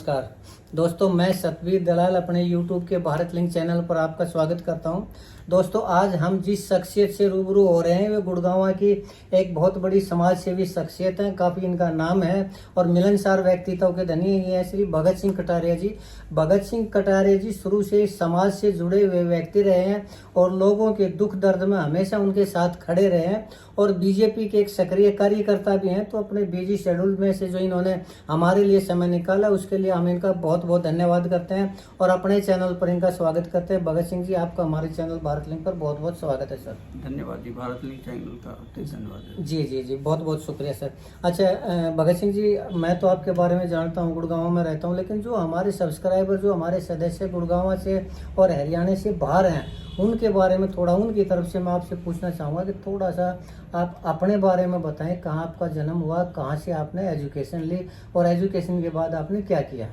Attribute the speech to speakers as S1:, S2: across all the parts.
S1: नमस्कार दोस्तों, मैं सतवीर दलाल अपने YouTube के भारत लिंक चैनल पर आपका स्वागत करता हूं। दोस्तों, आज हम जिस शख्सियत से रूबरू हो रहे हैं वे गुड़गांव की एक बहुत बड़ी समाज सेवी शख्सियत है। काफ़ी इनका नाम है और मिलनसार व्यक्तित्व के धनी है श्री भगत सिंह कटारिया जी। भगत सिंह कटारिया जी शुरू से समाज से जुड़े हुए व्यक्ति रहे हैं और लोगों के दुख दर्द में हमेशा उनके साथ खड़े रहे हैं और बीजेपी के एक सक्रिय कार्यकर्ता भी हैं। तो अपने बिजी शेड्यूल में से जो इन्होंने हमारे लिए समय निकाला उसके लिए हम इनका बहुत बहुत धन्यवाद करते हैं और अपने चैनल पर इनका स्वागत करते हैं। भगत सिंह जी, आपका हमारे चैनल भारत लिंक पर बहुत बहुत स्वागत है सर।
S2: धन्यवाद जी, भारत लिंक चैनल का धन्यवाद।
S1: जी जी जी, बहुत बहुत शुक्रिया सर। अच्छा भगत सिंह जी, मैं तो आपके बारे में जानता हूँ, गुड़गांव में रहता हूँ, लेकिन जो हमारे सब्सक्राइबर, जो हमारे सदस्य गुड़गांव से और हरियाणा से बाहर हैं, उनके बारे में थोड़ा उनकी तरफ से मैं आपसे पूछना चाहूँगा कि थोड़ा सा आप अपने बारे में बताएं। कहाँ आपका जन्म हुआ, कहाँ से आपने एजुकेशन ली और एजुकेशन के बाद आपने क्या किया?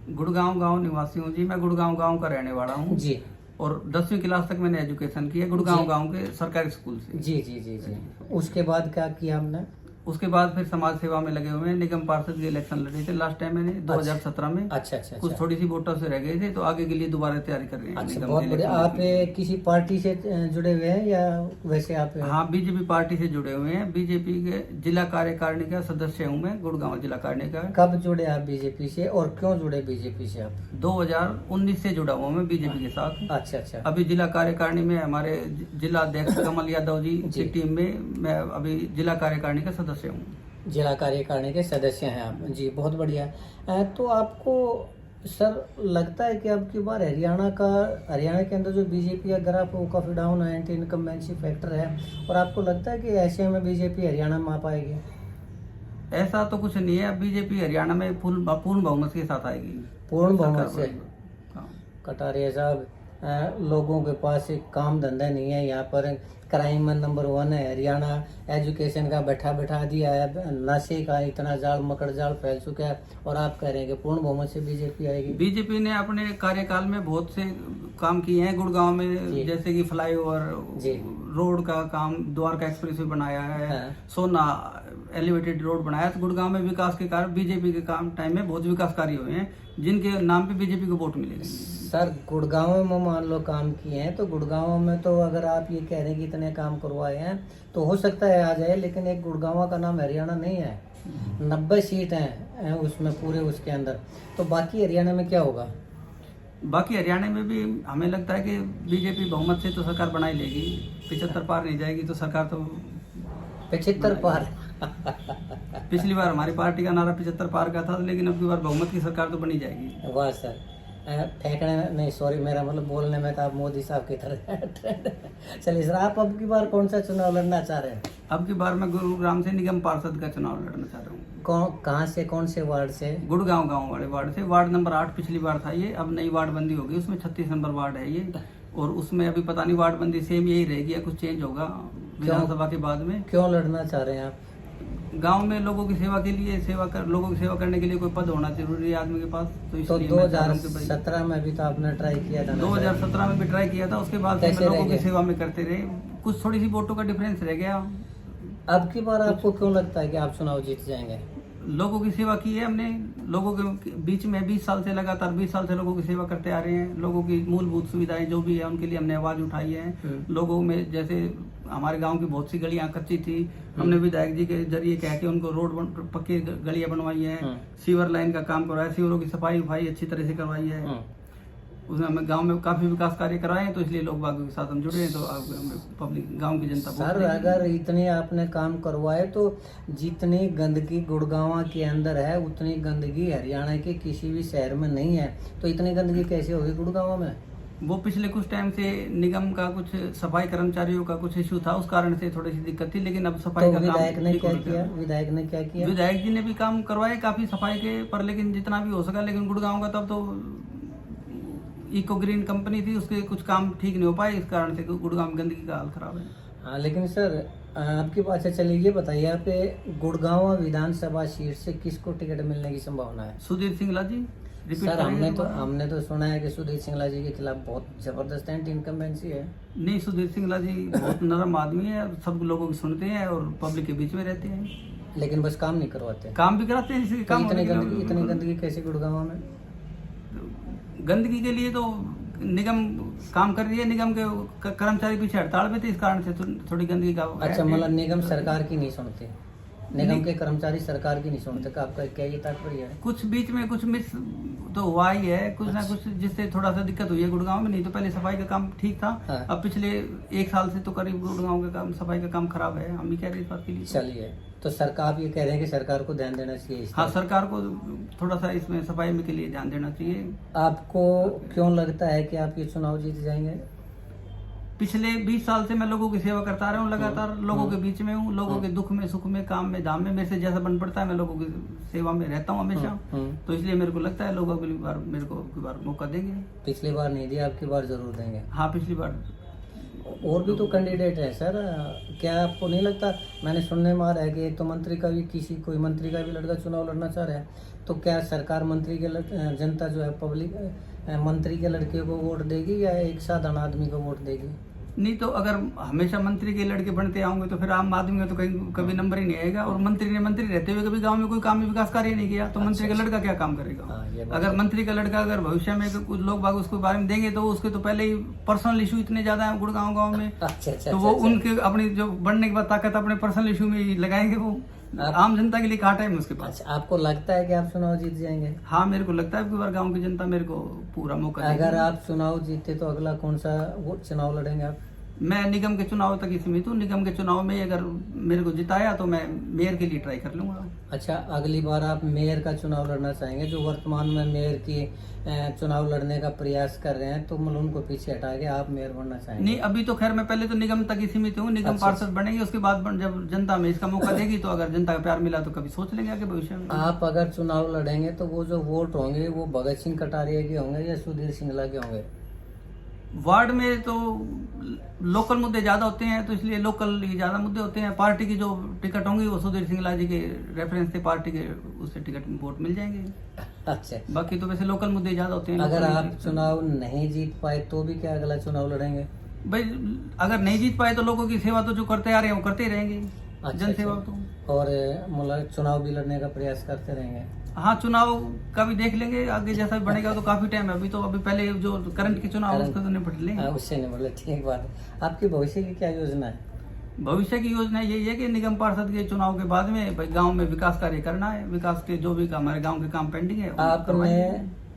S2: गुड़गांव गांव निवासी हूँ जी। मैं गुड़गांव गांव का रहने वाला हूँ
S1: जी।
S2: और 10वीं क्लास तक मैंने एजुकेशन की है गुड़गांव गांव के सरकारी स्कूल से।
S1: जी जी जी जी। उसके बाद क्या किया आपने?
S2: उसके बाद फिर समाज सेवा में लगे हुए हैं। निगम पार्षद के इलेक्शन लड़े थे लास्ट टाइम मैंने 2017 में।
S1: अच्छा अच्छा।
S2: कुछ थोड़ी सी वोटों से रह गए थे, तो आगे के लिए दोबारा तैयारी कर रहे हैं।
S1: अच्छा,
S2: निगम
S1: बहुत
S2: के
S1: बढ़िया।
S2: इलेक्शन
S1: आप
S2: के लिए।
S1: किसी पार्टी से जुड़े हुए हैं या वैसे आप?
S2: हाँ, बीजेपी पार्टी से जुड़े हुए हैं। बीजेपी के जिला कार्यकारिणी का सदस्य हूँ मैं, गुड़गांव जिला कार्यकारिणी का।
S1: कब जुड़े आप बीजेपी से और क्यों जुड़े बीजेपी से आप?
S2: 2019 से जुड़ा हुआ मैं बीजेपी के साथ।
S1: अच्छा अच्छा।
S2: अभी जिला कार्यकारिणी में हमारे जिला अध्यक्ष कमल यादव जी की टीम में मैं अभी जिला कार्यकारिणी का सदस्य हूँ।
S1: जिला कार्यकारिणी के सदस्य हैं आप जी, बहुत बढ़िया। तो आपको सर लगता है कि अब की बार हरियाणा के अंदर जो बीजेपी का ग्राफ वो काफ़ी डाउन है, एंटी इनकम्बेंसी फैक्टर है, और आपको लगता है कि ऐसे में बीजेपी हरियाणा में आ पाएगी?
S2: ऐसा तो कुछ नहीं है। अब बीजेपी हरियाणा में पूर्ण बहुमत के साथ आएगी।
S1: पूर्ण बहुमत से?
S2: हाँ।
S1: कटारिया साहब, लोगों के पास एक काम धंधा नहीं है, यहाँ पर क्राइम में नंबर 1 है हरियाणा, एजुकेशन का बैठा दिया है, नशे का इतना जाल मकड़ जाल फैल चुका है, और आप कह रहे हैं कि पूर्ण बहुमत से बीजेपी आएगी? बीजेपी
S2: ने अपने कार्यकाल में बहुत से काम किए हैं गुड़गांव में, जैसे कि फ्लाईओवर, रोड का काम, द्वारका एक्सप्रेस वे बनाया है। हाँ। सोना एलिवेटेड रोड बनाया। तो गुड़गांव में विकास के कारण बीजेपी के काम टाइम में बहुत विकास कार्य हुए हैं, जिनके नाम पे बीजेपी को वोट मिलेगी।
S1: सर, गुड़गांव में मान लो काम किए हैं, तो गुड़गांव में तो अगर आप ये कह रहे हैं कि इतने काम करवाए हैं तो हो सकता है आ जाए, लेकिन एक गुड़गांव का नाम हरियाणा नहीं है। 90 सीट हैं उसमें पूरे उसके अंदर, तो बाकी हरियाणा में क्या होगा?
S2: बाकी हरियाणा में भी हमें लगता है कि बीजेपी बहुमत से तो सरकार बना ही लेगी। 75 पार नहीं जाएगी तो सरकार तो
S1: 75 पार।
S2: पिछली बार हमारी पार्टी का नारा 75 पार का था, लेकिन अब की बार बहुमत की सरकार तो बनी जाएगी।
S1: वाह सर। फेंकने में नहीं, सॉरी, मेरा मतलब बोलने में तो आप मोदी साहब की तरह। चलिए सर, आप अब की बार कौन सा चुनाव लड़ना चाह रहे हैं?
S2: अब की बार मैं गुरुग्राम से निगम पार्षद का चुनाव लड़ना चाह रहा हूँ।
S1: कहाँ से, कौन से वार्ड से?
S2: गुड़गांव गांव वाले वार्ड से। वार्ड नंबर 8 पिछली बार था ये, अब नई वार्ड बंदी होगी, उसमें 36 नंबर वार्ड है ये, और उसमें अभी पता नहीं वार्ड बंदी सेम यही रहेगी या कुछ चेंज होगा विधानसभा के बाद में।
S1: क्यों लड़ना चाह रहे हैं आप?
S2: गांव में लोगों की सेवा के लिए, लोगों की सेवा करने के लिए कोई पद होना जरूरी है आदमी के पास। तो
S1: 2017 में भी तो आपने ट्राई किया था?
S2: 2017 में भी ट्राई किया था, उसके बाद लोगों की सेवा में करते रहे। कुछ थोड़ी सी वोटों का डिफरेंस रह गया।
S1: अब की बार आपको क्यों लगता है कि आप चुनाव जीत जाएंगे?
S2: लोगों की सेवा की है हमने, लोगों के बीच में 20 साल से, लगातार 20 साल से लोगों की सेवा करते आ रहे हैं। लोगों की मूलभूत सुविधाएं जो भी है उनके लिए हमने आवाज उठाई है। लोगों में जैसे हमारे गांव की बहुत सी गलियां कच्ची थी, हमने विधायक जी के जरिए कह के उनको रोड पक्की गलियां बनवाई है। सीवर लाइन का काम करवाया, सीवरों की सफाई अच्छी तरह से करवाई है। उसमें हमें गांव में काफी विकास कार्य कराए हैं, तो इसलिए लोग बागों के साथ हम जुड़े हैं। तो पब्लिक, गांव की जनता।
S1: सर, अगर इतने आपने काम करवाए तो जितनी गंदगी गुड़गांव के अंदर है उतनी गंदगी हरियाणा के किसी भी शहर में नहीं है, तो इतनी गंदगी कैसे होगी गुड़गांव में?
S2: वो पिछले कुछ टाइम से निगम का कुछ सफाई कर्मचारियों का कुछ इशू था, उस कारण से थोड़ी सी दिक्कत थी, लेकिन अब सफाई का
S1: विधायक ने क्या किया?
S2: विधायक जी ने भी काम करवाए काफी सफाई के पर, लेकिन जितना भी हो सका। लेकिन गुड़गांव का तब तो इको ग्रीन कंपनी थी, उसके कुछ काम ठीक नहीं हो पाए, इस कारण से गुड़गांव में गंदगी का हाल खराब है।
S1: हाँ, लेकिन सर आपकी बात से चलिए, ये बताइए आप गुड़गांव विधानसभा सीट से किसको टिकट मिलने की संभावना है?
S2: सुधीर सिंगला जी।
S1: सर, हमने तो सुना है कि सुधीर सिंगला जी के खिलाफ बहुत जबरदस्त एंटी इनकम्बेंसी है।
S2: नहीं, सुधीर सिंगला जी बहुत नरम आदमी है, सब लोगों की सुनते हैं और पब्लिक के बीच में रहते हैं।
S1: लेकिन बस काम नहीं करवाते।
S2: काम भी कराते हैं, इसलिए
S1: तो
S2: काम
S1: इतनी गंदगी कैसे गुड़गांव में?
S2: गंदगी के लिए तो निगम काम कर रही है, निगम के कर्मचारी पीछे हड़ताल पे थे, इस कारण से थोड़ी गंदगी का
S1: अच्छा, मतलब निगम सरकार की नहीं सुनते, निगम के कर्मचारी सरकार की नहीं सुनते का आपका क्या ये तात्पर्य है?
S2: कुछ बीच में कुछ मिस तो हुआ ही है, कुछ ना कुछ, जिससे थोड़ा सा दिक्कत हुई है गुड़गांव में। नहीं तो पहले सफाई का काम ठीक था।
S1: हाँ।
S2: अब पिछले 1 साल से तो करीब गुड़गांव का काम, सफाई का काम खराब है। हम भी कह रहे हैं इस बात के लिए।
S1: चलिए, तो सरकार, आप ये कह रहे हैं कि सरकार को ध्यान देना चाहिए इस
S2: हाँ,
S1: पर।
S2: सरकार को थोड़ा सा इसमें सफाई में के लिए ध्यान देना चाहिए।
S1: आपको क्यों लगता है कि आप ये चुनाव जीत जाएंगे?
S2: पिछले 20 साल से मैं लोगों की सेवा करता रहा हूँ, लगातार लोगों के बीच में हूँ, लोगों के दुख में, सुख में, काम में, धाम में मेरे से जैसा बन पड़ता है, मैं लोगों की सेवा में रहता हूँ हमेशा। तो इसलिए मेरे को लगता है लोग अगली बार मेरे को अगली बार मौका देंगे।
S1: पिछली बार नहीं दिया, आपकी बार जरूर देंगे।
S2: हाँ, पिछली बार।
S1: और भी तो कैंडिडेट है सर, क्या आपको नहीं लगता? मैंने सुनने में आ रहा है कि एक तो मंत्री का भी, कोई मंत्री का भी लड़का चुनाव लड़ना चाह रहा है, तो क्या सरकार मंत्री के जनता जो है पब्लिक मंत्री के लड़के को वोट देगी या एक साधारण आदमी को वोट देगी?
S2: नहीं तो अगर हमेशा मंत्री के लड़के बनते आएंगे तो फिर आम आदमी का तो कहीं कभी नंबर ही नहीं आएगा। और मंत्री ने मंत्री रहते हुए कभी गांव में कोई काम विकास कार्य नहीं किया, तो मंत्री का लड़का क्या काम करेगा? अगर मंत्री का लड़का अगर भविष्य में कुछ लोग बाग उसके बारे में देंगे तो उसके तो पहले ही पर्सनल इशू इतने ज्यादा है गुड़गांव गाँव में। तो वो उनके अपनी जो बढ़ने के बाद ताकत अपने पर्सनल इशू में ही लगाएंगे। वो आम जनता के लिए कहाँ टाइम है उसके पास।
S1: अच्छा, आपको लगता है कि आप चुनाव जीत जाएंगे?
S2: हाँ, मेरे को लगता है कि बार गांव की जनता मेरे को पूरा मौका देगी।
S1: अगर आप चुनाव जीते तो अगला कौन सा वो चुनाव लड़ेंगे आप?
S2: मैं निगम के चुनाव तक ही सीमित हूँ। निगम के चुनाव में अगर मेरे को जिताया तो मैं मेयर के लिए ट्राई कर लूंगा।
S1: अच्छा, अगली बार आप मेयर का चुनाव लड़ना चाहेंगे? जो वर्तमान में मेयर की चुनाव लड़ने का प्रयास कर रहे हैं, तो मतलब उनको पीछे हटा के आप मेयर बनना चाहेंगे?
S2: नहीं, अभी तो खैर मैं पहले तो निगम तक ही सीमित हूँ। निगम पार्षद बनेंगे, उसके बाद जब जनता में इसका मौका देगी तो अगर जनता का प्यार मिला तो कभी सोच लेंगे आगे भविष्य में।
S1: आप अगर चुनाव लड़ेंगे तो वो जो वोट होंगे वो भगत सिंह कटारिया के होंगे या सुधीर सिंगला के होंगे?
S2: वार्ड में तो लोकल मुद्दे ज्यादा होते हैं, तो इसलिए लोकल ही ज्यादा मुद्दे होते हैं। पार्टी की जो टिकट होंगी वो सुधीर सिंगला जी के रेफरेंस से पार्टी के उससे टिकट वोट मिल जाएंगे।
S1: अच्छा,
S2: बाकी तो वैसे लोकल मुद्दे ज्यादा होते हैं।
S1: अगर आप चुनाव नहीं जीत पाए तो भी क्या अगला चुनाव लड़ेंगे?
S2: भाई, अगर नहीं जीत पाए तो लोगों की सेवा तो जो करते आ रहे हैं वो करते ही रहेंगे।
S1: अच्छा,
S2: जन सेवा तो।
S1: और मतलब चुनाव भी लड़ने का प्रयास करते रहेंगे?
S2: हाँ, चुनाव का भी देख लेंगे आगे, जैसा भी बनेगा तो काफी टाइम है अभी तो। अभी पहले जो करंट के चुनाव उसको तो निपट लेंगे।
S1: उससे नहीं, मतलब ठीक बात है। आपकी भविष्य की क्या योजना है?
S2: भविष्य की योजना यही है कि निगम पार्षद के चुनाव के बाद में भाई गांव में विकास कार्य करना है। विकास के जो भी हमारे गांव के काम पेंडिंग है
S1: आपने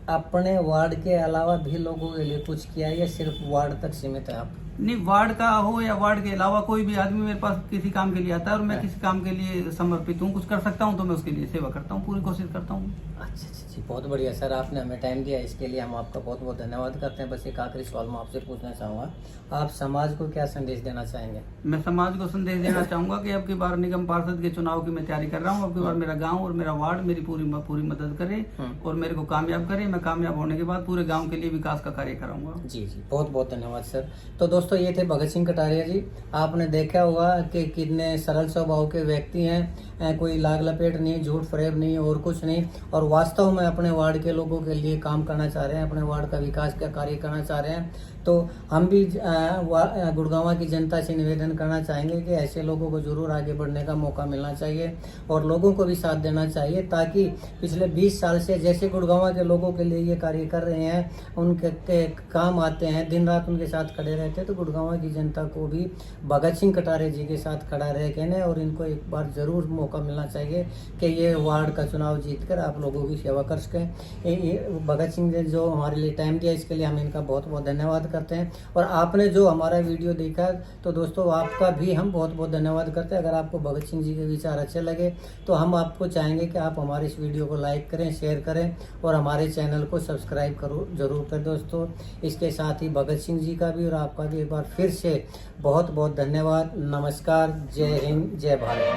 S1: अपने वार्ड के अलावा भी लोगों के लिए कुछ किया या सिर्फ वार्ड तक सीमित है आप?
S2: नहीं, वार्ड का हो या वार्ड के अलावा कोई भी आदमी मेरे पास किसी काम के लिए आता है और मैं किसी काम के लिए समर्पित हूँ, कुछ कर सकता हूँ तो मैं उसके लिए सेवा करता हूँ, पूरी कोशिश करता हूँ।
S1: अच्छा, बहुत बढ़िया सर, आपने हमें टाइम दिया, इसके लिए हम आपका बहुत बहुत धन्यवाद करते हैं। बस एक आखिरी सवाल मैं आपसे पूछना चाहूँगा, आप समाज को क्या संदेश देना चाहेंगे?
S2: मैं समाज को संदेश देना चाहूँगा कि अब की बार निगम पार्षद के चुनाव की मैं तैयारी कर रहा हूँ। अब की बार मेरा गाँव और मेरा वार्ड मेरी पूरी मदद करे और मेरे को कामयाब करे। मैं कामयाब होने के बाद पूरे गाँव के लिए विकास का कार्य कराऊंगा।
S1: जी, बहुत बहुत धन्यवाद सर। तो दोस्तों, ये थे भगत सिंह कटारिया जी। आपने देखा होगा कि कितने सरल स्वभाव के व्यक्ति हैं, कोई लाग लपेट नहीं, झूठ फरेब नहीं और कुछ नहीं, और वास्तव में अपने वार्ड के लोगों के लिए काम करना चाह रहे हैं, अपने वार्ड का विकास का कार्य करना चाह रहे हैं। तो हम भी गुड़गांव की जनता से निवेदन करना चाहेंगे कि ऐसे लोगों को जरूर आगे बढ़ने का मौका मिलना चाहिए और लोगों को भी साथ देना चाहिए, ताकि पिछले 20 साल से जैसे गुड़गांव के लोगों के लिए ये कार्य कर रहे हैं, उनके काम आते हैं, दिन रात उनके साथ खड़े रहते हैं, तो गुड़गांव की जनता को भी भगत सिंह कटारिया जी के साथ खड़ा रह कहने और इनको एक बार जरूर मौका मिलना चाहिए कि ये वार्ड का चुनाव जीतकर आप लोगों की सेवा कर सकें। भगत सिंह ने जो हमारे लिए टाइम दिया, इसके लिए हम इनका बहुत बहुत धन्यवाद करते हैं। और आपने जो हमारा वीडियो देखा, तो दोस्तों आपका भी हम बहुत बहुत धन्यवाद करते हैं। अगर आपको भगत सिंह जी के विचार अच्छे लगे तो हम आपको चाहेंगे कि आप हमारे इस वीडियो को लाइक करें, शेयर करें और हमारे चैनल को सब्सक्राइब जरूर करें दोस्तों। इसके साथ ही भगत सिंह जी का भी और आपका भी एक बार फिर से बहुत बहुत धन्यवाद। नमस्कार, जय हिंद, जय भारत।